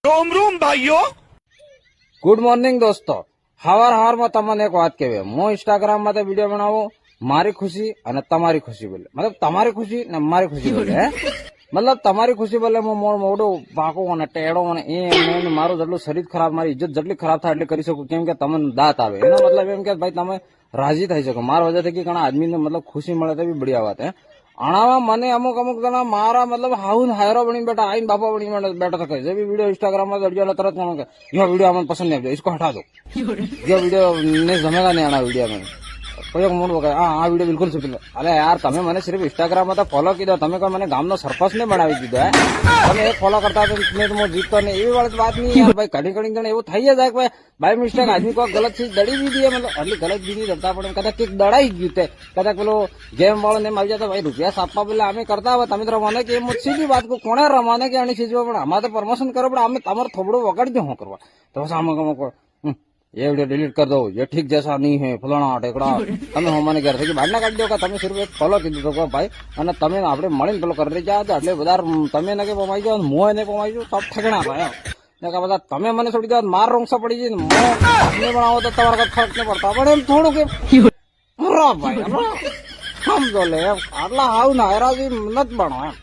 रोम रोम भाइयों। Good morning દોસ્તો, હવારમાં તમને એક વાત કહેવી, હું ઇન્સ્ટાગ્રામ માં વિડીયો બનાવું, મારી ખુશી અને તમારી ખુશી બોલે, મતલબ તમારી ખુશી ને મારી ખુશી બોલે, હે મતલબ તમારી ખુશી બોલે હું મોઢું પાકું અને ટેડો અને એ મારું જેટલું શરીર ખરાબ, મારી ઇજ્જત જેટલી ખરાબ થાય એટલી કરી શકું, કેમ કે તમને દાંત આવે, એનો મતલબ એમ કે ભાઈ તમે રાજી થઈ શકો મારા વજહથી કે ઘણા આદમીને મતલબ ખુશી મળે તો બી બઢિયા વાત હે. આણામાં મને અમુક જણા મારા મતલબ હાઉન હાયરો બની બેઠા, આઈને બાપા બની બેઠા થકે જે બી વિડીયો इंस्टाग्राम में लड़कियों तरत के यो वीडियो हमें पसंद नहीं, इसको हटा दो, जो वीडियो ने जमेगा नहीं आना वीडियो में कोई मूड हो गया, हाँ वीडियो बिल्कुल सुन लो. अरे यार તમે મને સિર્ફ इंस्टाग्राम में तो फॉलो कीधो, તમે કોઈ મને ગામનો સરપંચ ને બનાવી દીધો, હે તમે એક ફોલો करता तो मैं जीततो नहीं, એવી વાળી बात नहीं यार भाई. कड़ी कड़ी जण એવું થઈ જાય કે બાય મિસ્ટેક આદમી કોઈ ગલત ચીજ દડી દીધી, મતલબ આટલી ગલત ચીજ દડતા પણ કદાચ કંઈક દડાઈ ગયું તે કદાચ પેલો ગેમ વાળો ને આવી જાય તો ભાઈ રૂપિયા સાપવા પેલા અમે કરતા હોય, તમે તો રમાને કે એમ સીધી વાત કોણે રમાને કે આની ચીજ પણ અમારે તો પ્રમોशन કરો પણ અમે તમારું થોબડું વગાડી દો કરવા તો સામે ये वीडियो डिलीट कर दो, ये ठीक जैसा नहीं है फलाना टेकड़ा, તમે હોમાને ઘર થી બહાર ના કાઢી દો કે તમે સિર્ફ એક ફોલો કીધું તો ભાઈ, અને તમે આપણે મળીને પેલો કરી રહ્યા હતા એટલે બધા તમે ને કે પમાઈ જાવ, મોય ને પમાઈ જાવ, સબ ઠગણા ભાઈ ને કે બધા તમે મને છોડી દો, માર રોંગસા પડી જાય ને બનાવો તો તમારા કઈ ફરક નહીં પડતા, પણ એમ થોડું કે ભાઈ સમજો લે આટલા હાવ ના હેરાજી નથી બનો એમ.